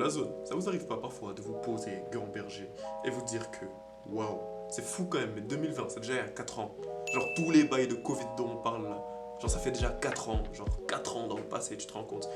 la zone, ça vous arrive pas parfois de vous poser grand berger et vous dire que waouh, c'est fou quand même, mais 2020, c'est déjà il y a 4 ans. Genre tous les bails de Covid dont on parle là, genre ça fait déjà 4 ans, genre 4 ans dans le passé, tu te rends compte.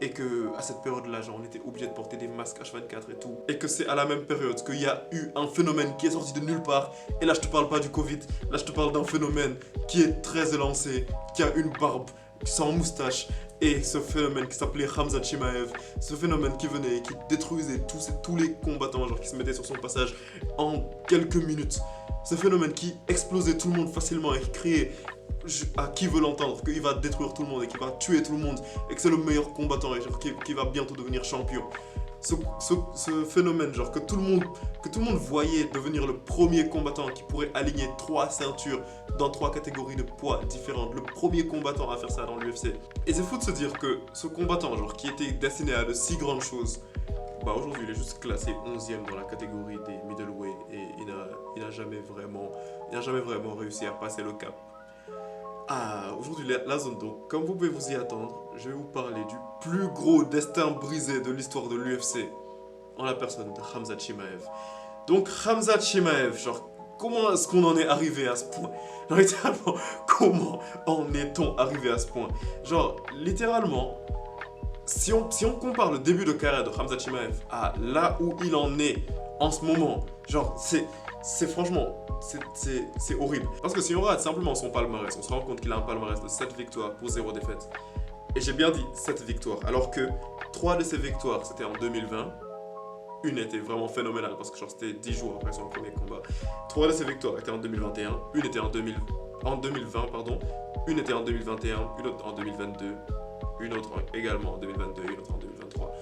Et que à cette période-là, genre on était obligé de porter des masques H24 et tout. Et que c'est à la même période qu'il y a eu un phénomène qui est sorti de nulle part. Et là, je te parle pas du Covid, là, je te parle d'un phénomène qui est très élancé, qui a une barbe, sans moustache. Et ce phénomène qui s'appelait Khamzat Chimaev, ce phénomène qui venait et qui détruisait tous les combattants, genre qui se mettaient sur son passage en quelques minutes. Ce phénomène qui explosait tout le monde facilement et qui criait à qui veut l'entendre qu'il va détruire tout le monde et qu'il va tuer tout le monde et que c'est le meilleur combattant et genre qui va bientôt devenir champion. Ce phénomène, genre que tout le monde voyait devenir le premier combattant qui pourrait aligner 3 ceintures dans 3 catégories de poids différentes, le premier combattant à faire ça dans l'UFC. Et c'est fou de se dire que ce combattant, genre qui était destiné à de si grandes choses, bah aujourd'hui il est juste classé 11e dans la catégorie des middleweight et il n'a jamais vraiment réussi à passer le cap. Ah, aujourd'hui, la zone, donc, comme vous pouvez vous y attendre, je vais vous parler du plus gros destin brisé de l'histoire de l'UFC, en la personne de Khamzat Chimaev. Donc, Khamzat Chimaev, genre, comment est-ce qu'on en est arrivé à ce point? Genre, littéralement, comment en est-on arrivé à ce point? Genre, littéralement, si on compare le début de carrière de Khamzat Chimaev à là où il en est en ce moment, genre, c'est franchement, c'est horrible. Parce que si on regarde simplement son palmarès, on se rend compte qu'il a un palmarès de 7 victoires pour 0 défaite. Et j'ai bien dit 7 victoires, alors que 3 de ces victoires, c'était en 2020. Une était vraiment phénoménale, parce que genre c'était 10 jours après son premier combat. 3 de ces victoires étaient en 2021, une était en 2020, pardon. Une était en 2021, une autre en 2022, une autre également en 2022, une autre en 2023.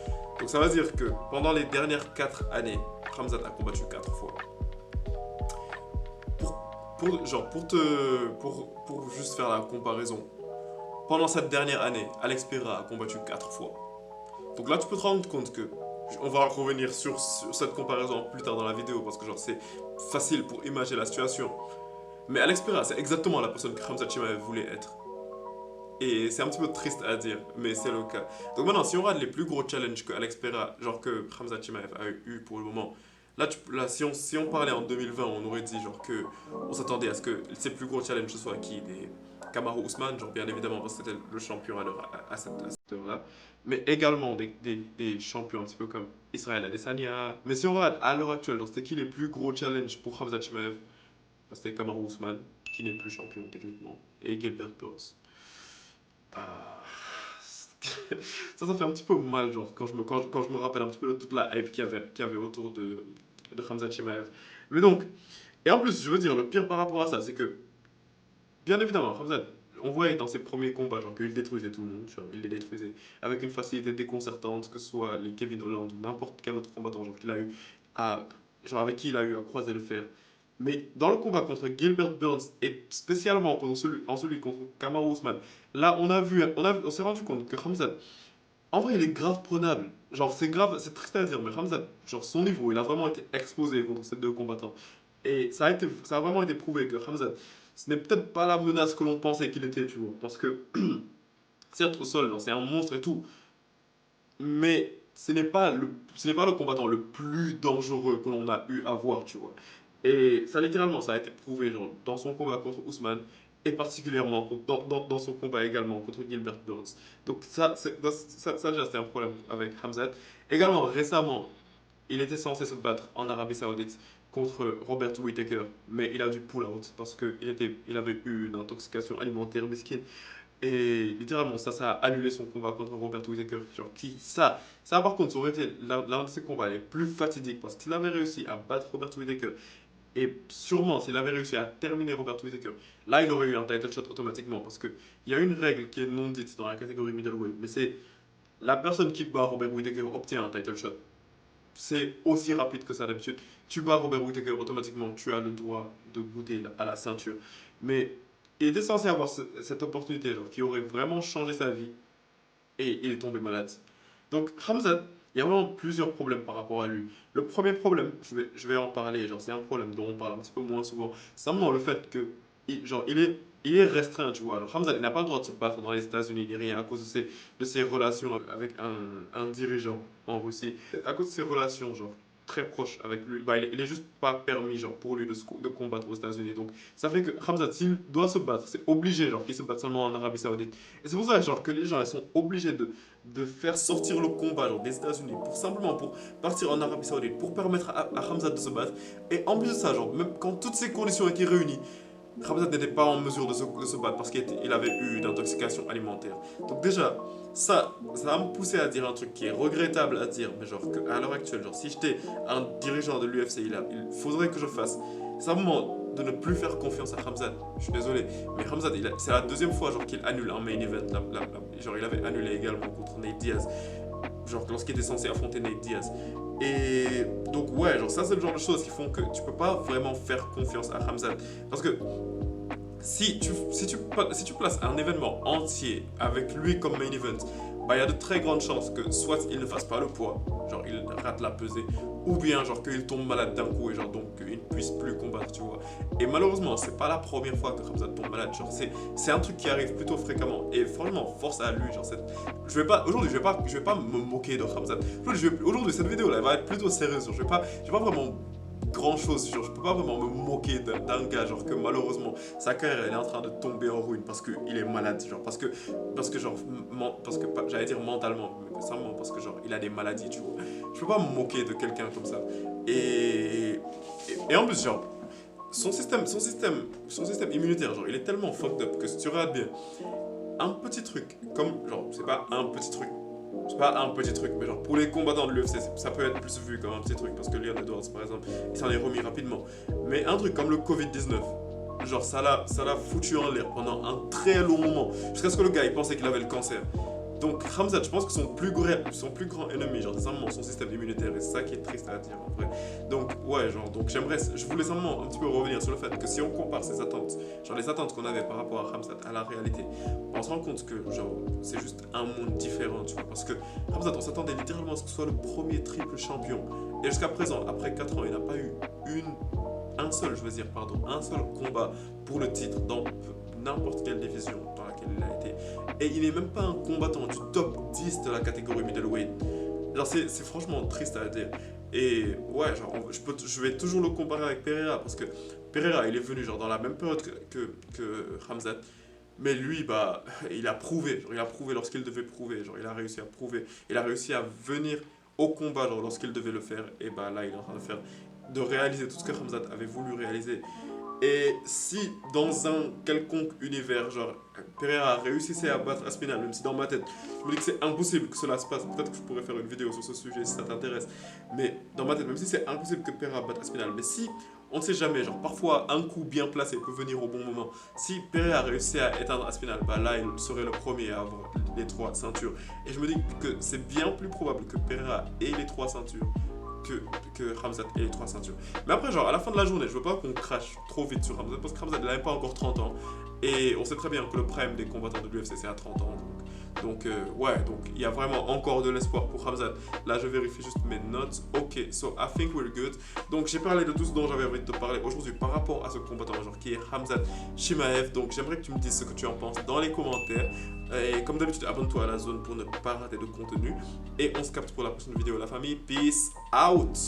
Donc ça veut dire que pendant les dernières 4 années, Khamzat a combattu 4 fois. Pour juste faire la comparaison, pendant cette dernière année, Alex Pereira a combattu 4 fois. Donc là, tu peux te rendre compte que, on va revenir sur cette comparaison plus tard dans la vidéo, parce que genre c'est facile pour imaginer la situation. Mais Alex Pereira, c'est exactement la personne que Khamzat Chimaev voulait être. Et c'est un petit peu triste à dire, mais c'est le cas. Donc maintenant, si on regarde les plus gros challenges que Alex Pereira, genre que Khamzat Chimaev a eu pour le moment, là si on parlait en 2020, on aurait dit genre que on s'attendait à ce que ses plus gros challenges ce soit qui des Kamaru Usman, genre bien évidemment parce que c'était le champion à cette heure-là, mais également des champions un petit peu comme Israël Adesanya. Mais si on regarde à l'heure actuelle, genre c'était qui les plus gros challenges pour Khamzat Chimaev? Bah, c'était Kamaru Usman, qui n'est plus champion techniquement, et Gilbert Burns. Ah. Ça fait un petit peu mal, genre, quand je me rappelle un petit peu de toute la hype qu'il y avait autour de Khamzat Chimaev. Mais donc, et en plus, je veux dire, le pire par rapport à ça, c'est que, bien évidemment, Khamzat, on voyait dans ses premiers combats, genre, qu'il détruisait tout le monde, tu vois, il les détruisait avec une facilité déconcertante, que ce soit les Kevin Holland ou n'importe quel autre combattant, genre, qu'il a eu genre, avec qui il a eu à croiser le fer. Mais dans le combat contre Gilbert Burns et spécialement en celui contre Kamaru Usman, là on s'est rendu compte que Khamzat, en vrai il est grave prenable. Genre c'est grave, c'est triste à dire, mais Khamzat, genre son niveau, il a vraiment été explosé contre ces deux combattants. Et ça a vraiment été prouvé que Khamzat, ce n'est peut-être pas la menace que l'on pensait qu'il était, tu vois. Parce que, certes au sol, genre, c'est un monstre et tout, mais ce n'est pas le combattant le plus dangereux que l'on a eu à voir, tu vois. Et ça, littéralement, ça a été prouvé genre, dans son combat contre Ousmane et particulièrement dans son combat également contre Gilbert Burns. Donc ça déjà, c'est un problème avec Hamzat. Également, récemment, il était censé se battre en Arabie Saoudite contre Robert Whittaker, mais il a dû pull out parce qu'il avait eu une intoxication alimentaire mesquine. Et littéralement, ça a annulé son combat contre Robert Whittaker. Genre, ça par contre, ça aurait été l'un de ses combats les plus fatidiques parce qu'il avait réussi à battre Robert Whittaker. Et sûrement, s'il avait réussi à terminer Robert Whittaker, là, il aurait eu un title shot automatiquement parce qu'il y a une règle qui est non dite dans la catégorie middleweight, mais c'est la personne qui bat Robert Whittaker obtient un title shot. C'est aussi rapide que ça d'habitude. Tu bats Robert Whittaker, automatiquement, tu as le droit de goûter à la ceinture. Mais il était censé avoir cette opportunité genre, qui aurait vraiment changé sa vie et il est tombé malade. Donc Hamzat, il y a vraiment plusieurs problèmes par rapport à lui. Le premier problème, je vais en parler, genre c'est un problème dont on parle un petit peu moins souvent, c'est simplement le fait que genre, il est restreint, tu vois. Alors, Hamza, il n'a pas le droit de se battre dans les États-Unis ni rien à cause de ses relations avec un dirigeant en Russie. À cause de ses relations, genre, très proches avec lui, bah, il est juste pas permis, genre, pour lui de combattre aux États-Unis. Donc, ça fait que Hamza, s'il doit se battre, c'est obligé, genre, qu'il se batte seulement en Arabie Saoudite. Et c'est pour ça, genre, que les gens, ils sont obligés de faire sortir le combat, genre, des États-Unis, simplement pour partir en Arabie Saoudite, pour permettre à Hamza de se battre. Et en plus de ça, genre, même quand toutes ces conditions étaient réunies, Khamzat n'était pas en mesure de se battre parce qu'il avait eu une intoxication alimentaire. Donc déjà, ça va me pousser à dire un truc qui est regrettable à dire, mais genre qu'à l'heure actuelle, genre si j'étais un dirigeant de l'UFC, il faudrait que je fasse. C'est un moment de ne plus faire confiance à Khamzat. Je suis désolé, mais Khamzat, c'est la deuxième fois genre qu'il annule un main event. Genre il avait annulé également contre Nate Diaz, genre lorsqu'il était censé affronter Nate Diaz. Et donc ouais, genre ça c'est le genre de choses qui font que tu peux pas vraiment faire confiance à Khamzat. Parce que si tu places un événement entier avec lui comme main event, bah, il y a de très grandes chances que soit il ne fasse pas le poids, genre il rate la pesée, ou bien genre qu'il tombe malade d'un coup et genre donc qu'il ne puisse plus combattre, tu vois. Et malheureusement, c'est pas la première fois que Khamzat tombe malade, genre c'est un truc qui arrive plutôt fréquemment. Et franchement, force à lui, genre aujourd'hui, je vais pas me moquer de Khamzat. Aujourd'hui, cette vidéo là, elle va être plutôt sérieuse, genre, je vais pas vraiment grand chose, genre je peux pas vraiment me moquer d'un gars genre que malheureusement sa carrière elle est en train de tomber en ruine parce qu'il est malade, genre parce que j'allais dire mentalement mais simplement parce que genre il a des maladies, tu vois. Je peux pas me moquer de quelqu'un comme ça. Et en plus genre son système immunitaire, genre il est tellement fucked up que si tu regardes bien un petit truc comme genre c'est pas un petit truc, c'est pas un petit truc, mais genre pour les combattants de l'UFC, ça peut être plus vu comme un petit truc parce que Leon Edwards par exemple, il s'en est remis rapidement. Mais un truc comme le Covid-19, genre ça l'a foutu en l'air pendant un très long moment, jusqu'à ce que le gars il pensait qu'il avait le cancer. Donc Khamzat, je pense que son plus grand ennemi, genre c'est simplement son système immunitaire, et c'est ça qui est triste à dire en vrai. Donc ouais, genre donc je voulais simplement un petit peu revenir sur le fait que si on compare ses attentes, genre les attentes qu'on avait par rapport à Khamzat à la réalité, on se rend compte que genre c'est juste un monde différent, tu vois, parce que Khamzat, on s'attendait littéralement à ce que ce soit le premier triple champion, et jusqu'à présent, après 4 ans, il n'a pas eu un seul combat pour le titre dans n'importe quelle division dans laquelle il a été. Et il n'est même pas un combattant du top 10 de la catégorie middleweight. Genre c'est franchement triste à dire. Et ouais, genre je vais toujours le comparer avec Pereira parce que Pereira il est venu genre dans la même période que Khamzat. Mais lui, bah, il a prouvé, genre, il a prouvé lorsqu'il devait prouver, genre, il a réussi à prouver, il a réussi à venir au combat, genre, lorsqu'il devait le faire, et bah là, il est en train de réaliser tout ce que Khamzat avait voulu réaliser. Et si dans un quelconque univers, genre Pereira réussissait à battre Aspinal, même si dans ma tête, je me dis que c'est impossible que cela se passe, peut-être que je pourrais faire une vidéo sur ce sujet si ça t'intéresse, mais dans ma tête, même si c'est impossible que Pereira batte Aspinal, mais si, on ne sait jamais, genre parfois un coup bien placé peut venir au bon moment. Si Pereira réussit à éteindre Aspinal, bah là il serait le premier à avoir les 3 ceintures. Et je me dis que c'est bien plus probable que Pereira ait les 3 ceintures que Khamzat ait les 3 ceintures. Mais après, genre, à la fin de la journée, je veux pas qu'on crache trop vite sur Khamzat parce que Khamzat, il n'a même pas encore 30 ans. Et on sait très bien que le prime des combattants de l'UFC, c'est à 30 ans. Donc ouais, donc il y a vraiment encore de l'espoir pour Khamzat. Là, je vérifie juste mes notes. Ok, so I think we're good. Donc j'ai parlé de tout ce dont j'avais envie de te parler aujourd'hui par rapport à ce combattant genre qui est Khamzat Chimaev. Donc j'aimerais que tu me dises ce que tu en penses dans les commentaires. Et comme d'habitude, abonne-toi à la zone pour ne pas rater de contenu. Et on se capte pour la prochaine vidéo, la famille. Peace out!